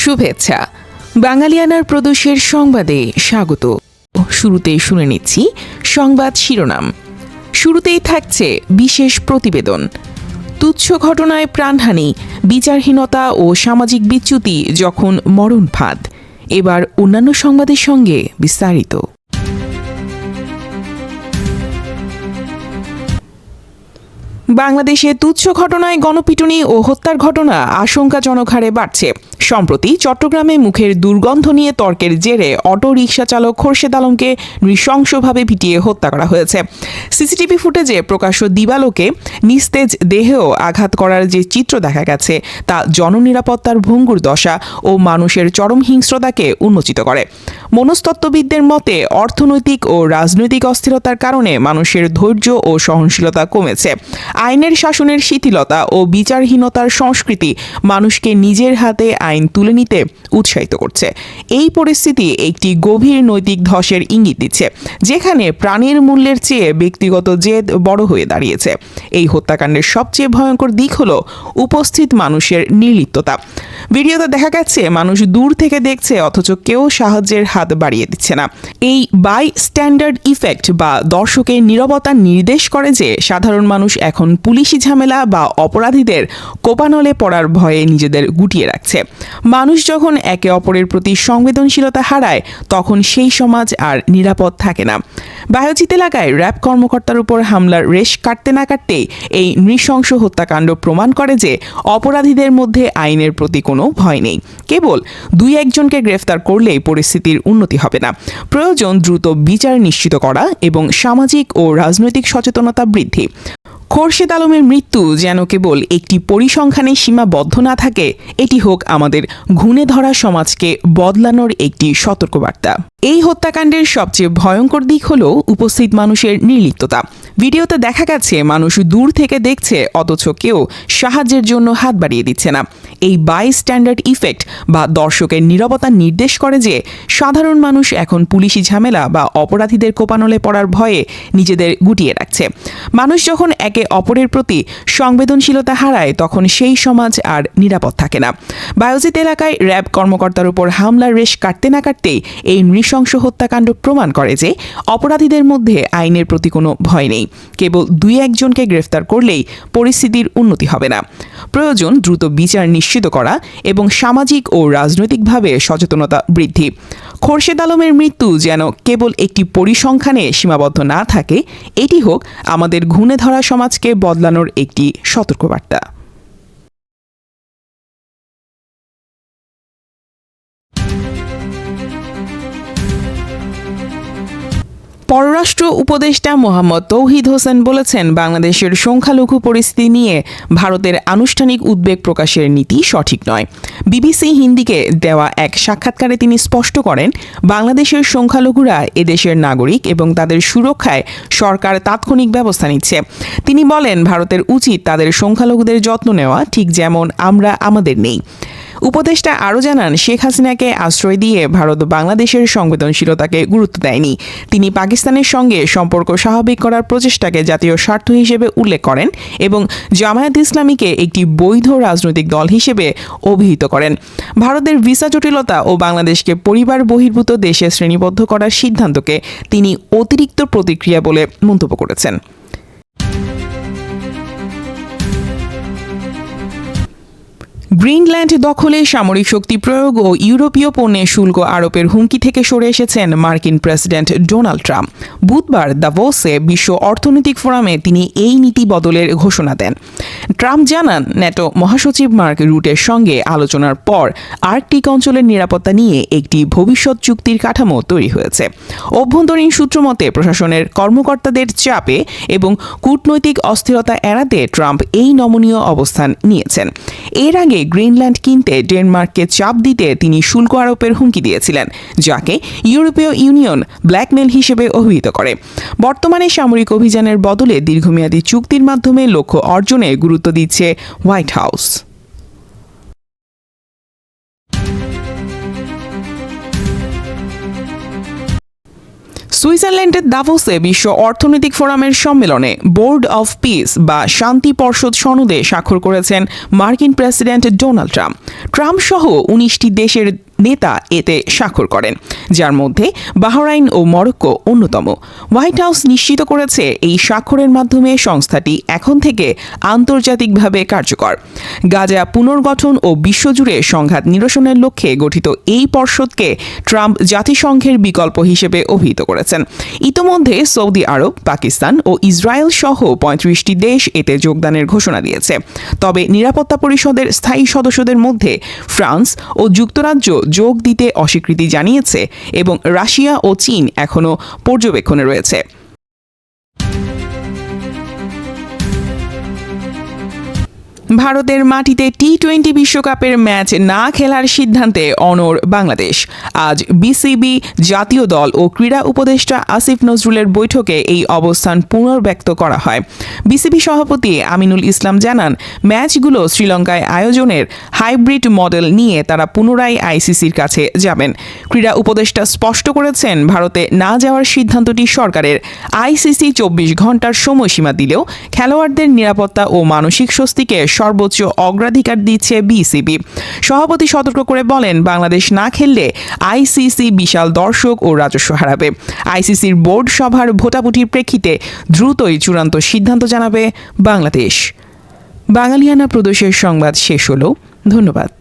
শুভেচ্ছা। বাঙালিয়ানার প্রদোষের সংবাদে স্বাগত। শুরুতেই শুনে নিচ্ছি সংবাদ শিরোনাম। শুরুতেই থাকছে বিশেষ প্রতিবেদন। তুচ্ছ ঘটনায় প্রাণহানি, বিচারহীনতা ও সামাজিক বিচ্যুতি যখন মরণ ফাঁদ। এবার অন্যান্য সংবাদের সঙ্গে বিস্তারিত। বাংলাদেশে তুচ্ছ ঘটনায় গণপিটুনি ও হত্যার ঘটনা আশঙ্কাজনক হারে বাড়ছে। সম্প্রতি চট্টগ্রামে মুখের দুর্গন্ধ নিয়ে তর্কের জেরে অটো রিকশা চালক খোরশেদ আলমকে নৃশংসভাবে পিটিয়ে হত্যা করা হয়েছে। সিসিটিভি ফুটেজে প্রকাশ্য দিবালোকে নিস্তেজ দেহেও আঘাত করার যে চিত্র দেখা গেছে তা জননিরাপত্তার ভঙ্গুর দশা ও মানুষের চরম হিংস্রতাকে উন্মোচিত করে। মনস্তত্ত্ববিদদের মতে অর্থনৈতিক ও রাজনৈতিক অস্থিরতার কারণে মানুষের ধৈর্য ও সহনশীলতা কমেছে। আইনের শাসনের শিথিলতা ও বিচারহীনতার সংস্কৃতি মানুষকে নিজের হাতে আইন তুলে নিতে উৎসাহিত করছে। এই পরিস্থিতি একটি গভীর নৈতিক ধসের ইঙ্গিত দিচ্ছে, যেখানে প্রাণের মূল্যের চেয়ে ব্যক্তিগত জেদ বড় হয়ে দাঁড়িয়েছে। এই হত্যাকাণ্ডের সবচেয়ে ভয়ঙ্কর দিক হল উপস্থিত মানুষের নির্লিপ্ততা। ভিডিওতে দেখা গেছে মানুষ দূর থেকে দেখছে, অথচ কেউ সাহায্যের হাত বাড়িয়ে দিচ্ছে না। এই বাই স্ট্যান্ডার্ড ইফেক্ট বা দর্শকের নীরবতা নির্দেশ করে যে সাধারণ মানুষ এখন পুলিশি ঝামেলা বা অপরাধীদের কোপানলে পড়ার ভয়ে নিজেদের গুটিয়ে রাখছে। মানুষ যখন একে অপরের প্রতি সংবেদনশীলতা হারায়, তখন সেই সমাজ আর নিরাপদ থাকে না। বায়োজিৎ এলাকায় র্যাব কর্মকর্তার উপর হামলার রেশ কাটতে না কাটতেই এই নৃশংস হত্যাকাণ্ড প্রমাণ করে যে অপরাধীদের মধ্যে আইনের প্রতি কোনো ভয় নেই। কেবল দুই একজনকে গ্রেফতার করলেই পরিস্থিতির উন্নতি হবে না। প্রয়োজন দ্রুত বিচার নিশ্চিত করা এবং সামাজিক ও রাজনৈতিক সচেতনতা বৃদ্ধি। খোরশেদ আলমের মৃত্যু যেন কেবল একটি পরিসংখ্যানে সীমাবদ্ধ না থাকে, এটি হোক আমাদের ঘুণে ধরা সমাজকে বদলানোর একটি সতর্কবার্তা। এই হত্যাকাণ্ডের সবচেয়ে ভয়ঙ্কর দিক হল উপস্থিত মানুষের নির্লিপ্ততা। ভিডিওতে দেখা গেছে মানুষ দূর থেকে দেখছে, অথচ কেউ সাহায্যের জন্য হাত বাড়িয়ে দিচ্ছে না। এই বাই স্ট্যান্ডার্ড ইফেক্ট বা দর্শকের নীরবতা নির্দেশ করে যে সাধারণ মানুষ এখন পুলিশি ঝামেলা বা অপরাধীদের কোপানলে পড়ার ভয়ে নিজেদের গুটিয়ে রাখছে। মানুষ যখন একে অপরের প্রতি সংবেদনশীলতা হারায়, তখন সেই সমাজ আর নিরাপদ থাকে না। বায়োজিৎ এলাকায় র্যাব কর্মকর্তার উপর হামলার রেশ কাটতে না কাটতেই এই নৃশংস হত্যাকাণ্ড প্রমাণ করে যে অপরাধীদের মধ্যে আইনের প্রতি কোনো ভয় নেই। কেবল দুই একজনকে গ্রেফতার করলেই পরিস্থিতির উন্নতি হবে না। প্রয়োজন দ্রুত বিচার নিশ্চিত করা এবং সামাজিক ও রাজনৈতিকভাবে সচেতনতা বৃদ্ধি। খোরশেদ আলমের মৃত্যু যেন কেবল একটি পরিসংখ্যানে সীমাবদ্ধ না থাকে, এটি হোক আমাদের ঘুণে ধরা সমাজকে বদলানোর একটি সতর্কবার্তা। পররাষ্ট্র উপদেষ্টা মোহাম্মদ তৌহিদ হোসেন বলেছেন, বাংলাদেশের সংখ্যালঘু পরিস্থিতি নিয়ে ভারতের আনুষ্ঠানিক উদ্বেগ প্রকাশের নীতি সঠিক নয়। বিবিসি হিন্দিকে দেওয়া এক সাক্ষাৎকারে তিনি স্পষ্ট করেন, বাংলাদেশের সংখ্যালঘুরা এদেশের নাগরিক এবং তাদের সুরক্ষায় সরকার তাৎক্ষণিক ব্যবস্থা নিচ্ছে। তিনি বলেন, ভারতের উচিত তাদের সংখ্যালঘুদের যত্ন নেওয়া, ঠিক যেমন আমরা আমাদের নেই। উপদেষ্টা আরও জানান, শেখ হাসিনাকে আশ্রয় দিয়ে ভারত বাংলাদেশের সংবেদনশীলতাকে গুরুত্ব দেয়নি। তিনি পাকিস্তানের সঙ্গে সম্পর্ক স্বাভাবিক করার প্রচেষ্টাকে জাতীয় স্বার্থ হিসেবে উল্লেখ করেন এবং জামায়াত ইসলামীকে একটি বৈধ রাজনৈতিক দল হিসেবে অভিহিত করেন। ভারতের ভিসা জটিলতা ও বাংলাদেশকে পরিবার বহির্ভূত দেশে শ্রেণীবদ্ধ করার সিদ্ধান্তকে তিনি অতিরিক্ত প্রতিক্রিয়া বলে মন্তব্য করেছেন। গ্রিনল্যান্ড দখলে সামরিক শক্তি প্রয়োগ ও ইউরোপীয় পণ্যে শুল্ক আরোপের হুমকি থেকে সরে এসেছেন মার্কিন প্রেসিডেন্ট ডোনাল্ড ট্রাম্প। বুধবার দাভোসে বিশ্ব অর্থনৈতিক ফোরামে তিনি এই নীতি বদলের ঘোষণা দেন। ট্রাম্প জানান, ন্যাটো মহাসচিব মার্ক রুটের সঙ্গে আলোচনার পর আর্কটিক অঞ্চলের নিরাপত্তা নিয়ে একটি ভবিষ্যৎ চুক্তির কাঠামো তৈরি হয়েছে। অভ্যন্তরীণ সূত্র মতে প্রশাসনের কর্মকর্তাদের চাপে এবং কূটনৈতিক অস্থিরতা এড়াতে ট্রাম্প এই নমনীয় অবস্থান নিয়েছেন। এর আগে গ্রিনল্যান্ড কিনতে ডেনমার্ককে চাপ দিতে তিনি শুল্ক আরোপের হুমকি দিয়েছিলেন, যাকে ইউরোপীয় ইউনিয়ন ব্ল্যাকমেল হিসেবে অভিহিত করে। বর্তমানে সামরিক অভিযানের বদলে দীর্ঘমেয়াদী চুক্তির মাধ্যমে লক্ষ্য অর্জনে গুরুত্ব দিচ্ছে হোয়াইট হাউস। সুইজারল্যান্ডের দাভোসে বিশ্ব অর্থনৈতিক ফোরামের সম্মেলনে বোর্ড অফ পিস বা শান্তি পর্ষদ সনদে স্বাক্ষর করেছেন মার্কিন প্রেসিডেন্ট ডোনাল্ড ট্রাম্প সহ 19টি দেশের নেতা এতে স্বাক্ষর করেন, যার মধ্যে বাহরাইন ও মরক্কো অন্যতম। হোয়াইট হাউস নিশ্চিত করেছে এই স্বাক্ষরের মাধ্যমে সংস্থাটি এখন থেকে আন্তর্জাতিকভাবে কার্যকর। গাজা পুনর্গঠন ও বিশ্বজুড়ে সংঘাত নিরসনের লক্ষ্যে গঠিত এই পর্ষদকে ট্রাম্প জাতিসংঘের বিকল্প হিসেবে অভিহিত করেছেন। ইতোমধ্যে সৌদি আরব, পাকিস্তান ও ইসরায়েল সহ 35টি দেশ এতে যোগদানের ঘোষণা দিয়েছে। তবে নিরাপত্তা পরিষদের স্থায়ী সদস্যদের মধ্যে ফ্রান্স ও যুক্তরাজ্য যোগ দিতে অস্বীকৃতি জানিয়েছে এবং রাশিয়া ও চীন এখনও পর্যবেক্ষণে রয়েছে। ভারতের মাটিতে টি-20 বিশ্বকাপের ম্যাচ না খেলার সিদ্ধান্তে অনড় বাংলাদেশ। আজ বিসিবি, জাতীয় দল ও ক্রীড়া উপদেষ্টা আসিফ নজরুলের বৈঠকে এই অবস্থান পুনর্ব্যক্ত করা হয়। বিসিবি সভাপতি আমিনুল ইসলাম জানান, ম্যাচগুলো শ্রীলঙ্কায় আয়োজনের হাইব্রিড মডেল নিয়ে তারা পুনরায় আইসিসির কাছে যাবেন। ক্রীড়া উপদেষ্টা স্পষ্ট করেছেন, ভারতে না যাওয়ার সিদ্ধান্তটি সরকারের। আইসিসি 24 ঘন্টার সময়সীমা দিলেও খেলোয়াড়দের নিরাপত্তা ও মানসিক স্বস্তিকে সর্বোচ্চ অগ্রাধিকার দিচ্ছে বিসিবি। সভাপতি সতর্ক করে বলেন, বাংলাদেশ না খেললে আইসিসি বিশাল দর্শক ও রাজস্ব হারাবে। আইসিসির বোর্ড সভার ভোটাভুটির প্রেক্ষিতে দ্রুতই চূড়ান্ত সিদ্ধান্ত জানাবে বাংলাদেশ। বাঙালিয়ানা প্রদেশের সংবাদ শেষ হলো। ধন্যবাদ।